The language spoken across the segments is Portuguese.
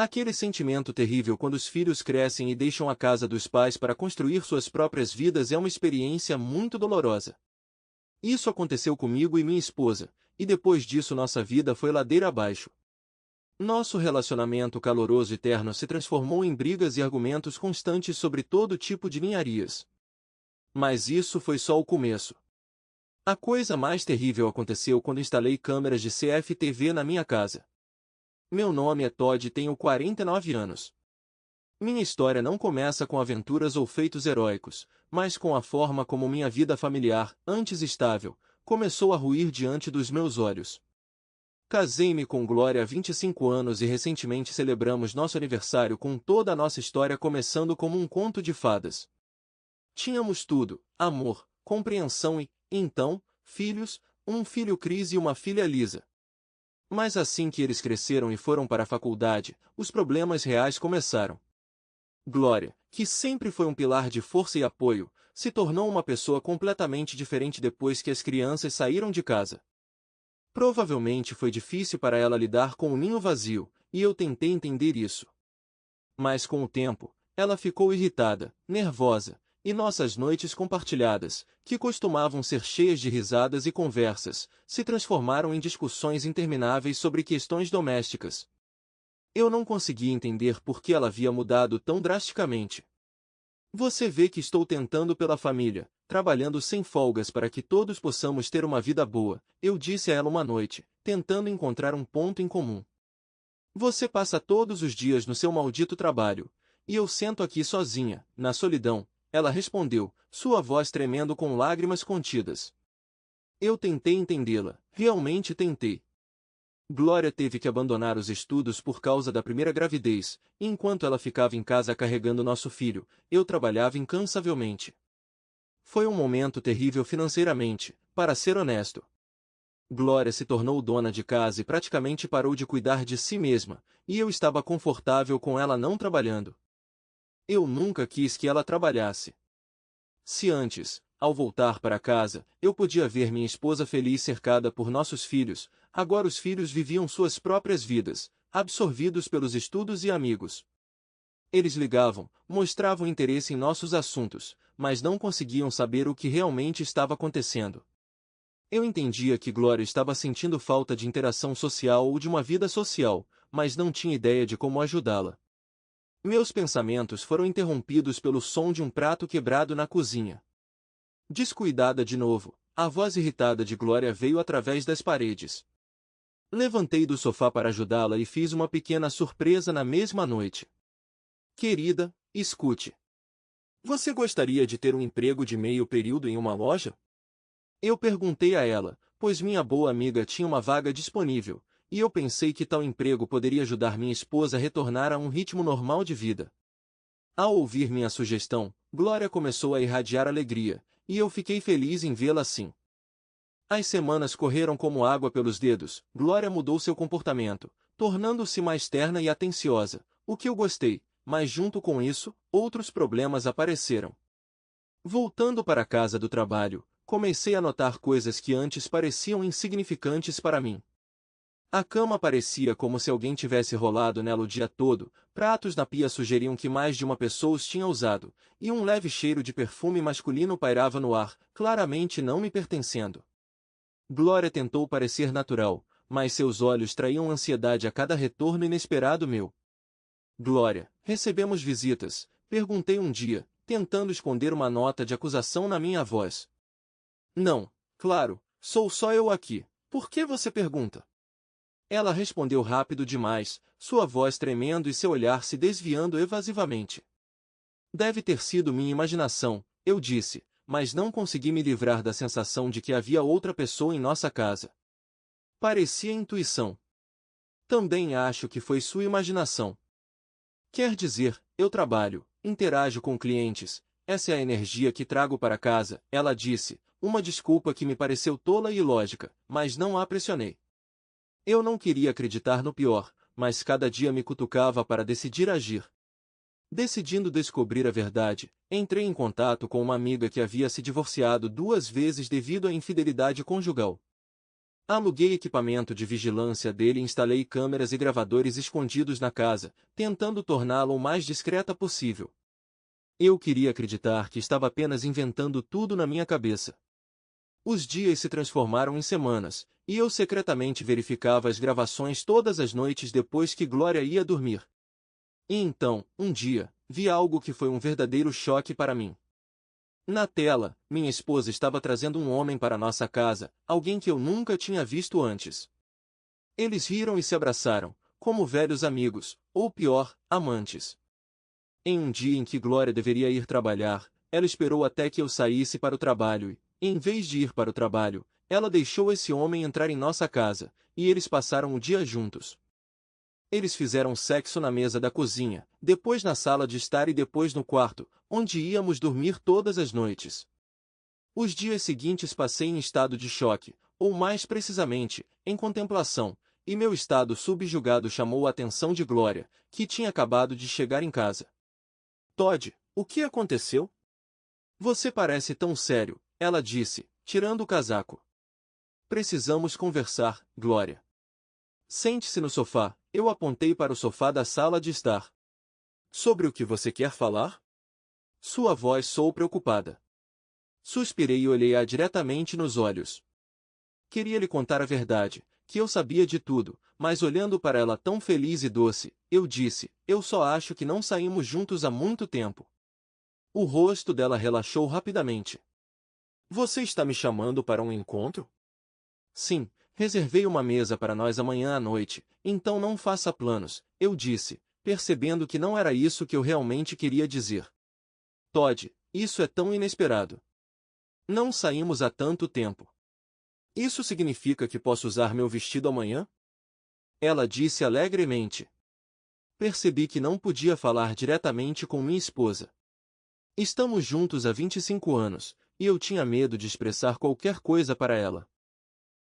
Aquele sentimento terrível quando os filhos crescem e deixam a casa dos pais para construir suas próprias vidas é uma experiência muito dolorosa. Isso aconteceu comigo e minha esposa, e depois disso nossa vida foi ladeira abaixo. Nosso relacionamento caloroso e terno se transformou em brigas e argumentos constantes sobre todo tipo de ninharias. Mas isso foi só o começo. A coisa mais terrível aconteceu quando instalei câmeras de CFTV na minha casa. Meu nome é Todd e tenho 49 anos. Minha história não começa com aventuras ou feitos heróicos, mas com a forma como minha vida familiar, antes estável, começou a ruir diante dos meus olhos. Casei-me com Glória há 25 anos e recentemente celebramos nosso aniversário com toda a nossa história começando como um conto de fadas. Tínhamos tudo: amor, compreensão e, então, filhos, um filho Chris e uma filha Lisa. Mas assim que eles cresceram e foram para a faculdade, os problemas reais começaram. Glória, que sempre foi um pilar de força e apoio, se tornou uma pessoa completamente diferente depois que as crianças saíram de casa. Provavelmente foi difícil para ela lidar com o ninho vazio, e eu tentei entender isso. Mas com o tempo, ela ficou irritada, nervosa, e nossas noites compartilhadas, que costumavam ser cheias de risadas e conversas, se transformaram em discussões intermináveis sobre questões domésticas. Eu não conseguia entender por que ela havia mudado tão drasticamente. Você vê que estou tentando pela família, trabalhando sem folgas para que todos possamos ter uma vida boa, eu disse a ela uma noite, tentando encontrar um ponto em comum. Você passa todos os dias no seu maldito trabalho, e eu sento aqui sozinha, na solidão, ela respondeu, sua voz tremendo com lágrimas contidas. Eu tentei entendê-la, realmente tentei. Glória teve que abandonar os estudos por causa da primeira gravidez, e enquanto ela ficava em casa carregando nosso filho, eu trabalhava incansavelmente. Foi um momento terrível financeiramente, para ser honesto. Glória se tornou dona de casa e praticamente parou de cuidar de si mesma, e eu estava confortável com ela não trabalhando. Eu nunca quis que ela trabalhasse. Se antes, ao voltar para casa, eu podia ver minha esposa feliz cercada por nossos filhos, agora os filhos viviam suas próprias vidas, absorvidos pelos estudos e amigos. Eles ligavam, mostravam interesse em nossos assuntos, mas não conseguiam saber o que realmente estava acontecendo. Eu entendia que Glória estava sentindo falta de interação social ou de uma vida social, mas não tinha ideia de como ajudá-la. Meus pensamentos foram interrompidos pelo som de um prato quebrado na cozinha. Descuidada de novo, a voz irritada de Glória veio através das paredes. Levantei do sofá para ajudá-la e fiz uma pequena surpresa na mesma noite. Querida, escute. Você gostaria de ter um emprego de meio período em uma loja? Eu perguntei a ela, pois minha boa amiga tinha uma vaga disponível, e eu pensei que tal emprego poderia ajudar minha esposa a retornar a um ritmo normal de vida. Ao ouvir minha sugestão, Glória começou a irradiar alegria, e eu fiquei feliz em vê-la assim. As semanas correram como água pelos dedos, Glória mudou seu comportamento, tornando-se mais terna e atenciosa, o que eu gostei, mas junto com isso, outros problemas apareceram. Voltando para a casa do trabalho, comecei a notar coisas que antes pareciam insignificantes para mim. A cama parecia como se alguém tivesse rolado nela o dia todo, pratos na pia sugeriam que mais de uma pessoa os tinha usado, e um leve cheiro de perfume masculino pairava no ar, claramente não me pertencendo. Glória tentou parecer natural, mas seus olhos traíam ansiedade a cada retorno inesperado meu. Glória, recebemos visitas, perguntei um dia, tentando esconder uma nota de acusação na minha voz. Não, claro, sou só eu aqui, por que você pergunta? Ela respondeu rápido demais, sua voz tremendo e seu olhar se desviando evasivamente. Deve ter sido minha imaginação, eu disse, mas não consegui me livrar da sensação de que havia outra pessoa em nossa casa. Parecia intuição. Também acho que foi sua imaginação. Quer dizer, eu trabalho, interajo com clientes, essa é a energia que trago para casa, ela disse, uma desculpa que me pareceu tola e ilógica, mas não a pressionei. Eu não queria acreditar no pior, mas cada dia me cutucava para decidir agir. Decidindo descobrir a verdade, entrei em contato com uma amiga que havia se divorciado 2 vezes devido à infidelidade conjugal. Aluguei equipamento de vigilância dele e instalei câmeras e gravadores escondidos na casa, tentando torná-la o mais discreta possível. Eu queria acreditar que estava apenas inventando tudo na minha cabeça. Os dias se transformaram em semanas, e eu secretamente verificava as gravações todas as noites depois que Glória ia dormir. E então, um dia, vi algo que foi um verdadeiro choque para mim. Na tela, minha esposa estava trazendo um homem para nossa casa, alguém que eu nunca tinha visto antes. Eles riram e se abraçaram, como velhos amigos, ou pior, amantes. Em um dia em que Glória deveria ir trabalhar, ela esperou até que eu saísse para o trabalho e, em vez de ir para o trabalho, ela deixou esse homem entrar em nossa casa, e eles passaram o dia juntos. Eles fizeram sexo na mesa da cozinha, depois na sala de estar e depois no quarto, onde íamos dormir todas as noites. Os dias seguintes passei em estado de choque, ou mais precisamente, em contemplação, e meu estado subjugado chamou a atenção de Glória, que tinha acabado de chegar em casa. Todd, o que aconteceu? Você parece tão sério, ela disse, tirando o casaco. Precisamos conversar, Glória. Sente-se no sofá, eu apontei para o sofá da sala de estar. Sobre o que você quer falar? Sua voz soou preocupada. Suspirei e olhei-a diretamente nos olhos. Queria lhe contar a verdade, que eu sabia de tudo, mas olhando para ela tão feliz e doce, eu disse, eu só acho que não saímos juntos há muito tempo. O rosto dela relaxou rapidamente. Você está me chamando para um encontro? Sim, reservei uma mesa para nós amanhã à noite, então não faça planos, eu disse, percebendo que não era isso que eu realmente queria dizer. Todd, isso é tão inesperado. Não saímos há tanto tempo. Isso significa que posso usar meu vestido amanhã? Ela disse alegremente. Percebi que não podia falar diretamente com minha esposa. Estamos juntos há 25 anos, e eu tinha medo de expressar qualquer coisa para ela.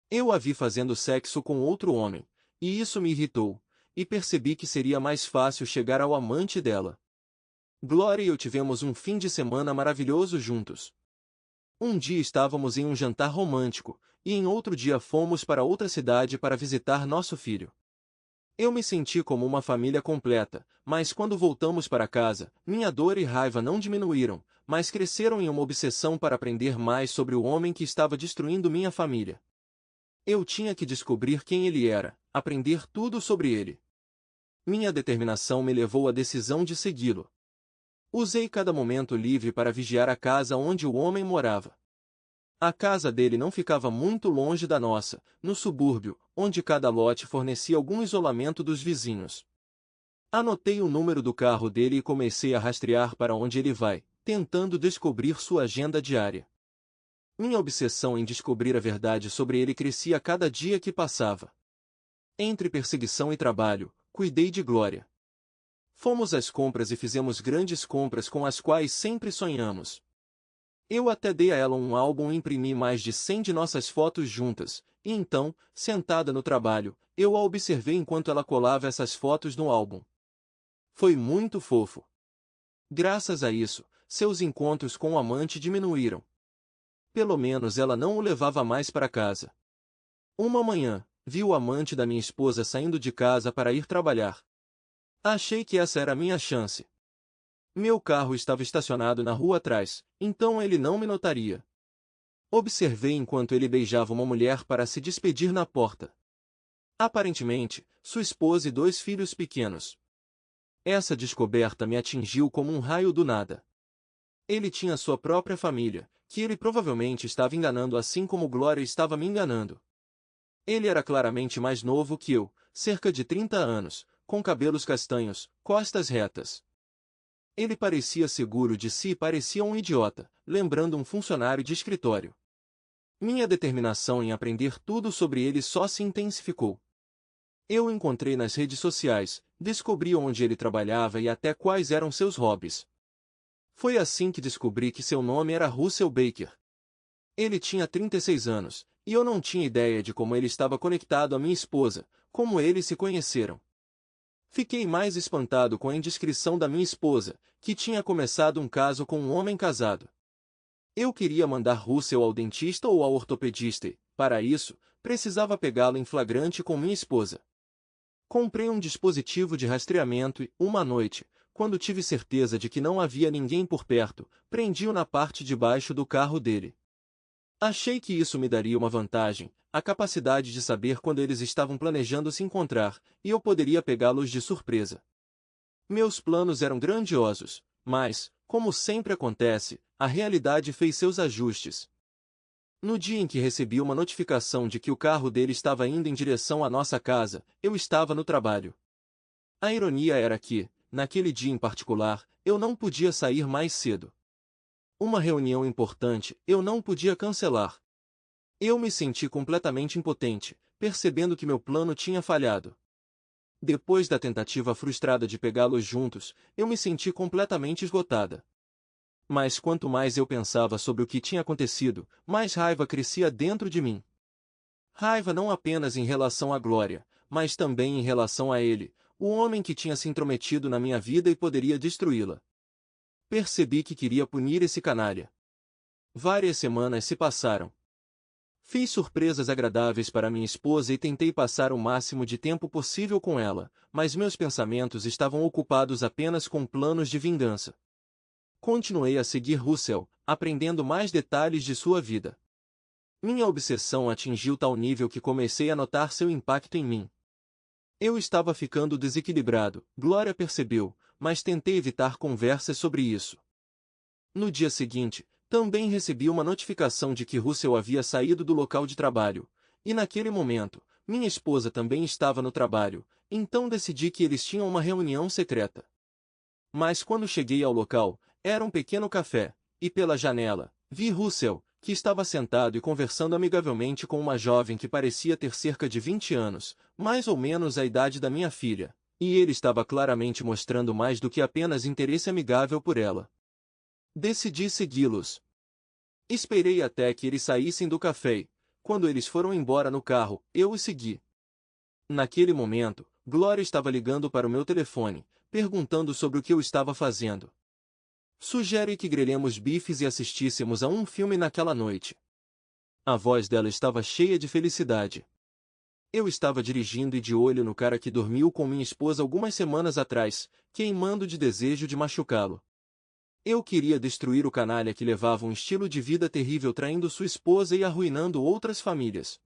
Eu a vi fazendo sexo com outro homem, e isso me irritou, e percebi que seria mais fácil chegar ao amante dela. Glória e eu tivemos um fim de semana maravilhoso juntos. Um dia estávamos em um jantar romântico, e em outro dia fomos para outra cidade para visitar nosso filho. Eu me senti como uma família completa, mas quando voltamos para casa, minha dor e raiva não diminuíram, mas cresceram em uma obsessão para aprender mais sobre o homem que estava destruindo minha família. Eu tinha que descobrir quem ele era, aprender tudo sobre ele. Minha determinação me levou à decisão de segui-lo. Usei cada momento livre para vigiar a casa onde o homem morava. A casa dele não ficava muito longe da nossa, no subúrbio, onde cada lote fornecia algum isolamento dos vizinhos. Anotei o número do carro dele e comecei a rastrear para onde ele vai, tentando descobrir sua agenda diária. Minha obsessão em descobrir a verdade sobre ele crescia a cada dia que passava. Entre perseguição e trabalho, cuidei de Glória. Fomos às compras e fizemos grandes compras com as quais sempre sonhamos. Eu até dei a ela um álbum e imprimi mais de 100 de nossas fotos juntas, e então, sentada no trabalho, eu a observei enquanto ela colava essas fotos no álbum. Foi muito fofo. Graças a isso, seus encontros com o amante diminuíram. Pelo menos ela não o levava mais para casa. Uma manhã, vi o amante da minha esposa saindo de casa para ir trabalhar. Achei que essa era a minha chance. Meu carro estava estacionado na rua atrás, então ele não me notaria. Observei enquanto ele beijava uma mulher para se despedir na porta. Aparentemente, sua esposa e 2 filhos pequenos. Essa descoberta me atingiu como um raio do nada. Ele tinha sua própria família, que ele provavelmente estava enganando assim como Glória estava me enganando. Ele era claramente mais novo que eu, cerca de 30 anos, com cabelos castanhos, costas retas. Ele parecia seguro de si e parecia um idiota, lembrando um funcionário de escritório. Minha determinação em aprender tudo sobre ele só se intensificou. Eu o encontrei nas redes sociais, descobri onde ele trabalhava e até quais eram seus hobbies. Foi assim que descobri que seu nome era Russell Baker. Ele tinha 36 anos, e eu não tinha ideia de como ele estava conectado à minha esposa, como eles se conheceram. Fiquei mais espantado com a indiscrição da minha esposa, que tinha começado um caso com um homem casado. Eu queria mandar Russell ao dentista ou ao ortopedista e, para isso, Precisava pegá-lo em flagrante com minha esposa. Comprei um dispositivo de rastreamento e, uma noite, quando tive certeza de que não havia ninguém por perto, prendi-o na parte de baixo do carro dele. Achei que isso me daria uma vantagem, a capacidade de saber quando eles estavam planejando se encontrar, e eu poderia pegá-los de surpresa. Meus planos eram grandiosos, mas, como sempre acontece, a realidade fez seus ajustes. No dia em que recebi uma notificação de que o carro dele estava indo em direção à nossa casa, eu estava no trabalho. A ironia era que, naquele dia em particular, eu não podia sair mais cedo. Uma reunião importante, eu não podia cancelar. Eu me senti completamente impotente, percebendo que meu plano tinha falhado. Depois da tentativa frustrada de pegá-los juntos, eu me senti completamente esgotada. Mas quanto mais eu pensava sobre o que tinha acontecido, mais raiva crescia dentro de mim. Raiva não apenas em relação à Glória, mas também em relação a ele, o homem que tinha se intrometido na minha vida e poderia destruí-la. Percebi que queria punir esse canalha. Várias semanas se passaram. Fiz surpresas agradáveis para minha esposa e tentei passar o máximo de tempo possível com ela, mas meus pensamentos estavam ocupados apenas com planos de vingança. Continuei a seguir Russell, aprendendo mais detalhes de sua vida. Minha obsessão atingiu tal nível que comecei a notar seu impacto em mim. Eu estava ficando desequilibrado, Glória percebeu, mas tentei evitar conversas sobre isso. No dia seguinte, também recebi uma notificação de que Russell havia saído do local de trabalho, e naquele momento, minha esposa também estava no trabalho, então decidi que eles tinham uma reunião secreta. Mas quando cheguei ao local, era um pequeno café, e pela janela, vi Russell, que estava sentado e conversando amigavelmente com uma jovem que parecia ter cerca de 20 anos, mais ou menos a idade da minha filha, e ele estava claramente mostrando mais do que apenas interesse amigável por ela. Decidi segui-los. Esperei até que eles saíssem do café, e, quando eles foram embora no carro, eu os segui. Naquele momento, Glória estava ligando para o meu telefone, perguntando sobre o que eu estava fazendo. Sugere que grelhemos bifes e assistíssemos a um filme naquela noite. A voz dela estava cheia de felicidade. Eu estava dirigindo e de olho no cara que dormiu com minha esposa algumas semanas atrás, queimando de desejo de machucá-lo. Eu queria destruir o canalha que levava um estilo de vida terrível traindo sua esposa e arruinando outras famílias.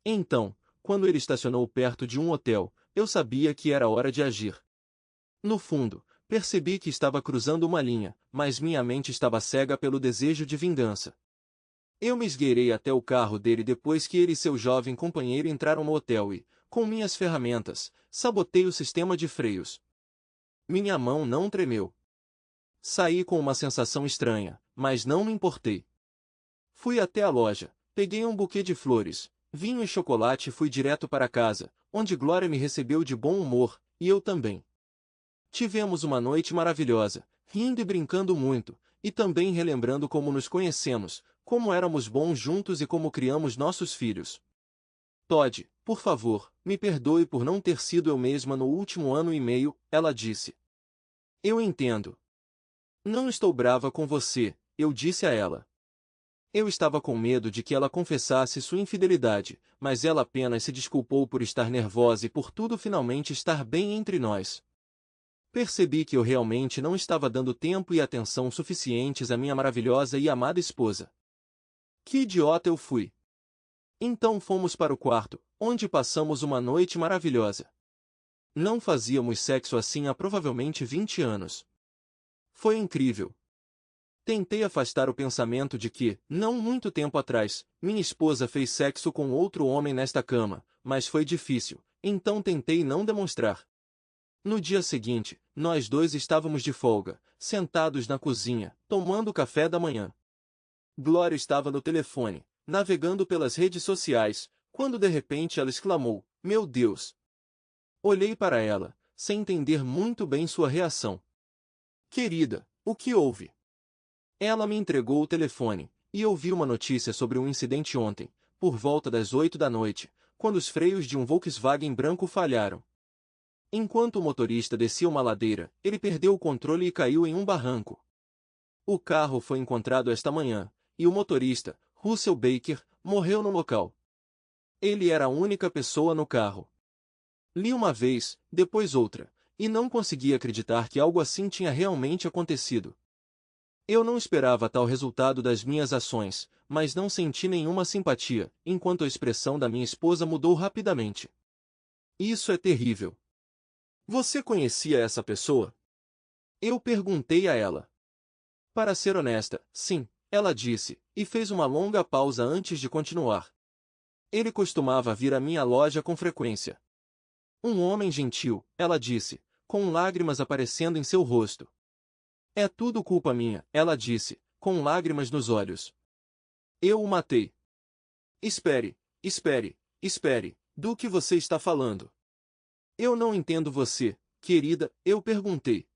Então, quando ele estacionou perto de um hotel, eu sabia que era hora de agir. No fundo, percebi que estava cruzando uma linha, mas minha mente estava cega pelo desejo de vingança. Eu me esgueirei até o carro dele depois que ele e seu jovem companheiro entraram no hotel e, com minhas ferramentas, sabotei o sistema de freios. Minha mão não tremeu. Saí com uma sensação estranha, mas não me importei. Fui até a loja, peguei um buquê de flores, vinho e chocolate e fui direto para casa, onde Glória me recebeu de bom humor, e eu também. Tivemos uma noite maravilhosa, rindo e brincando muito, e também relembrando como nos conhecemos, como éramos bons juntos e como criamos nossos filhos. Todd, por favor, me perdoe por não ter sido eu mesma no último ano e meio, ela disse. Eu entendo. Não estou brava com você, eu disse a ela. Eu estava com medo de que ela confessasse sua infidelidade, mas ela apenas se desculpou por estar nervosa e por tudo finalmente estar bem entre nós. Percebi que eu realmente não estava dando tempo e atenção suficientes à minha maravilhosa e amada esposa. Que idiota eu fui! Então fomos para o quarto, onde passamos uma noite maravilhosa. Não fazíamos sexo assim há provavelmente 20 anos. Foi incrível. Tentei afastar o pensamento de que, não muito tempo atrás, minha esposa fez sexo com outro homem nesta cama, mas foi difícil, então tentei não demonstrar. No dia seguinte, nós dois estávamos de folga, sentados na cozinha, tomando café da manhã. Glória estava no telefone, navegando pelas redes sociais, quando de repente ela exclamou, "Meu Deus!" Olhei para ela, sem entender muito bem sua reação. "Querida, o que houve?" Ela me entregou o telefone, e eu vi uma notícia sobre um incidente ontem, por volta das 8 da noite, quando os freios de um Volkswagen branco falharam. Enquanto o motorista descia uma ladeira, ele perdeu o controle e caiu em um barranco. O carro foi encontrado esta manhã, e o motorista, Russell Baker, morreu no local. Ele era a única pessoa no carro. Li uma vez, depois outra, e não consegui acreditar que algo assim tinha realmente acontecido. Eu não esperava tal resultado das minhas ações, mas não senti nenhuma simpatia, enquanto a expressão da minha esposa mudou rapidamente. Isso é terrível. Você conhecia essa pessoa? Eu perguntei a ela. Para ser honesta, sim, ela disse, e fez uma longa pausa antes de continuar. Ele costumava vir à minha loja com frequência. Um homem gentil, ela disse, com lágrimas aparecendo em seu rosto. É tudo culpa minha, ela disse, com lágrimas nos olhos. Eu o matei. Espere, espere, espere, do que você está falando? Eu não entendo você, querida, eu perguntei.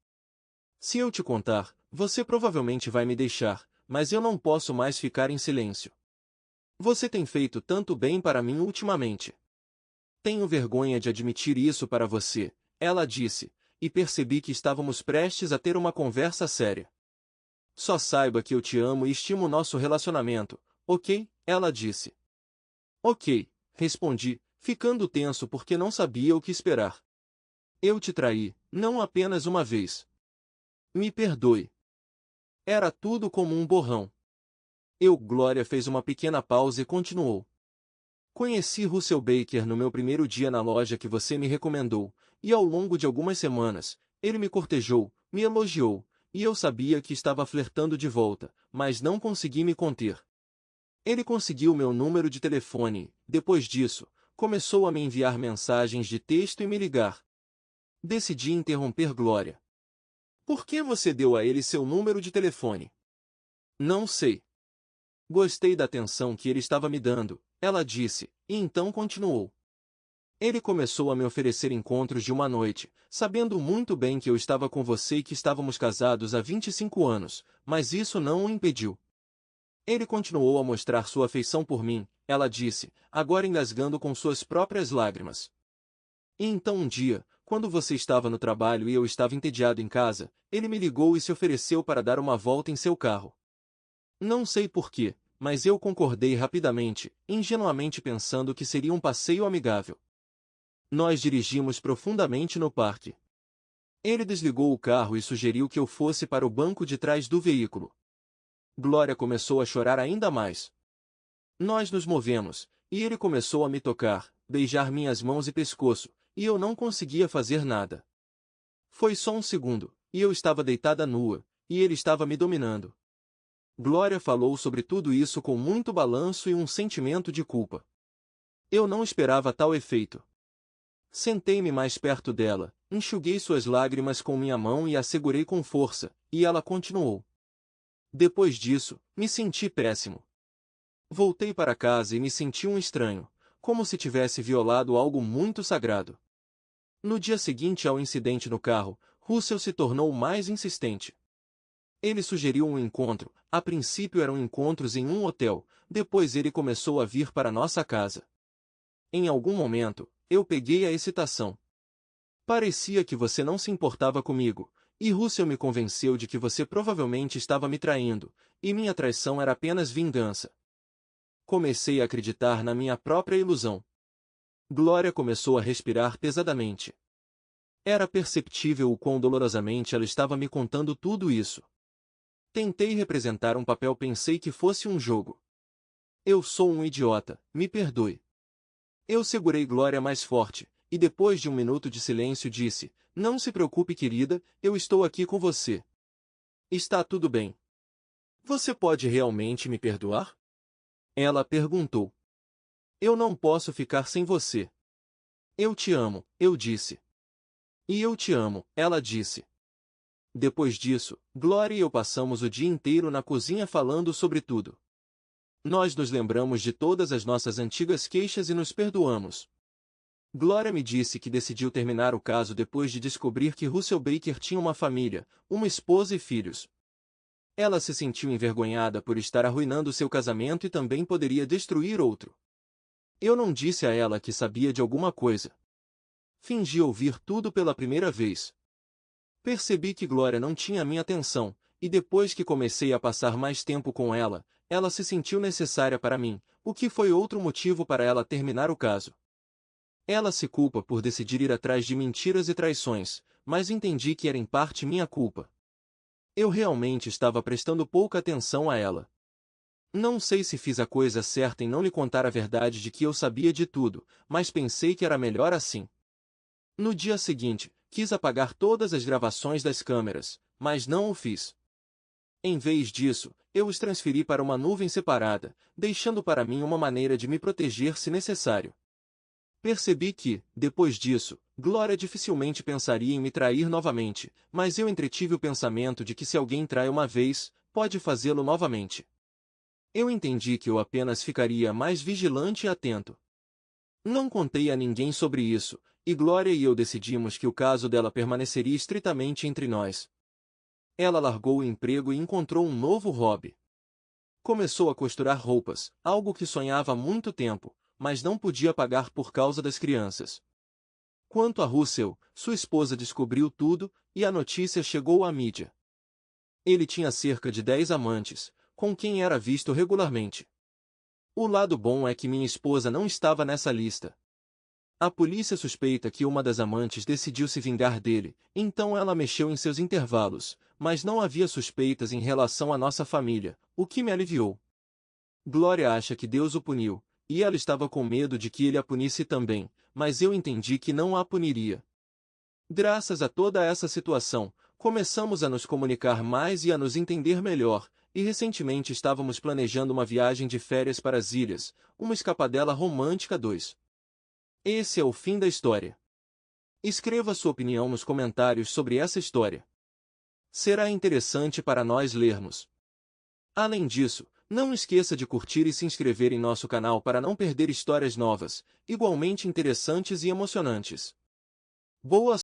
Se eu te contar, você provavelmente vai me deixar, mas eu não posso mais ficar em silêncio. Você tem feito tanto bem para mim ultimamente. Tenho vergonha de admitir isso para você, ela disse, e percebi que estávamos prestes a ter uma conversa séria. Só saiba que eu te amo e estimo nosso relacionamento, ok? Ela disse. Ok, respondi, ficando tenso porque não sabia o que esperar. Eu te traí, não apenas uma vez. Me perdoe. Era tudo como um borrão. Glória fez uma pequena pausa e continuou. Conheci Russell Baker no meu primeiro dia na loja que você me recomendou, e ao longo de algumas semanas, ele me cortejou, me elogiou, e eu sabia que estava flertando de volta, mas não consegui me conter. Ele conseguiu meu número de telefone e, depois disso, começou a me enviar mensagens de texto e me ligar. Decidi interromper Glória. Por que você deu a ele seu número de telefone? Não sei. Gostei da atenção que ele estava me dando, ela disse, e então continuou. Ele começou a me oferecer encontros de uma noite, sabendo muito bem que eu estava com você e que estávamos casados há 25 anos, mas isso não o impediu. Ele continuou a mostrar sua afeição por mim, ela disse, agora engasgando com suas próprias lágrimas. E então um dia, quando você estava no trabalho e eu estava entediado em casa, ele me ligou e se ofereceu para dar uma volta em seu carro. Não sei por quê, mas eu concordei rapidamente, ingenuamente pensando que seria um passeio amigável. Nós dirigimos profundamente no parque. Ele desligou o carro e sugeriu que eu fosse para o banco de trás do veículo. Glória começou a chorar ainda mais. Nós nos movemos, e ele começou a me tocar, beijar minhas mãos e pescoço, e eu não conseguia fazer nada. Foi só um segundo, e eu estava deitada nua, e ele estava me dominando. Glória falou sobre tudo isso com muito balanço e um sentimento de culpa. Eu não esperava tal efeito. Sentei-me mais perto dela, enxuguei suas lágrimas com minha mão e a segurei com força, e ela continuou. Depois disso, me senti péssimo. Voltei para casa e me senti um estranho, como se tivesse violado algo muito sagrado. No dia seguinte ao incidente no carro, Russell se tornou mais insistente. Ele sugeriu um encontro, a princípio eram encontros em um hotel, depois ele começou a vir para nossa casa. Em algum momento, eu peguei a excitação. Parecia que você não se importava comigo, e Russell me convenceu de que você provavelmente estava me traindo, e minha traição era apenas vingança. Comecei a acreditar na minha própria ilusão. Glória começou a respirar pesadamente. Era perceptível o quão dolorosamente ela estava me contando tudo isso. Tentei representar um papel, pensei que fosse um jogo. Eu sou um idiota, me perdoe. Eu segurei Glória mais forte, e depois de um minuto de silêncio disse, não se preocupe querida, eu estou aqui com você. Está tudo bem. Você pode realmente me perdoar? Ela perguntou. Eu não posso ficar sem você. Eu te amo, eu disse. E eu te amo, ela disse. Depois disso, Glória e eu passamos o dia inteiro na cozinha falando sobre tudo. Nós nos lembramos de todas as nossas antigas queixas e nos perdoamos. Glória me disse que decidiu terminar o caso depois de descobrir que Russell Baker tinha uma família, uma esposa e filhos. Ela se sentiu envergonhada por estar arruinando seu casamento e também poderia destruir outro. Eu não disse a ela que sabia de alguma coisa. Fingi ouvir tudo pela primeira vez. Percebi que Glória não tinha minha atenção, e depois que comecei a passar mais tempo com ela, ela se sentiu necessária para mim, o que foi outro motivo para ela terminar o caso. Ela se culpa por decidir ir atrás de mentiras e traições, mas entendi que era em parte minha culpa. Eu realmente estava prestando pouca atenção a ela. Não sei se fiz a coisa certa em não lhe contar a verdade de que eu sabia de tudo, mas pensei que era melhor assim. No dia seguinte, quis apagar todas as gravações das câmeras, mas não o fiz. Em vez disso, eu os transferi para uma nuvem separada, deixando para mim uma maneira de me proteger se necessário. Percebi que, depois disso, Glória dificilmente pensaria em me trair novamente, mas eu entretive o pensamento de que se alguém trai uma vez, pode fazê-lo novamente. Eu entendi que eu apenas ficaria mais vigilante e atento. Não contei a ninguém sobre isso, e Glória e eu decidimos que o caso dela permaneceria estritamente entre nós. Ela largou o emprego e encontrou um novo hobby. Começou a costurar roupas, algo que sonhava há muito tempo, mas não podia pagar por causa das crianças. Quanto a Russell, sua esposa descobriu tudo, e a notícia chegou à mídia. Ele tinha cerca de 10 amantes, com quem era visto regularmente. O lado bom é que minha esposa não estava nessa lista. A polícia suspeita que uma das amantes decidiu se vingar dele, então ela mexeu em seus intervalos, mas não havia suspeitas em relação à nossa família, o que me aliviou. Glória acha que Deus o puniu, e ela estava com medo de que ele a punisse também, mas eu entendi que não a puniria. Graças a toda essa situação, começamos a nos comunicar mais e a nos entender melhor, e recentemente estávamos planejando uma viagem de férias para as ilhas, uma escapadela romântica 2. Esse é o fim da história. Escreva sua opinião nos comentários sobre essa história. Será interessante para nós lermos. Além disso, não esqueça de curtir e se inscrever em nosso canal para não perder histórias novas, igualmente interessantes e emocionantes. Boa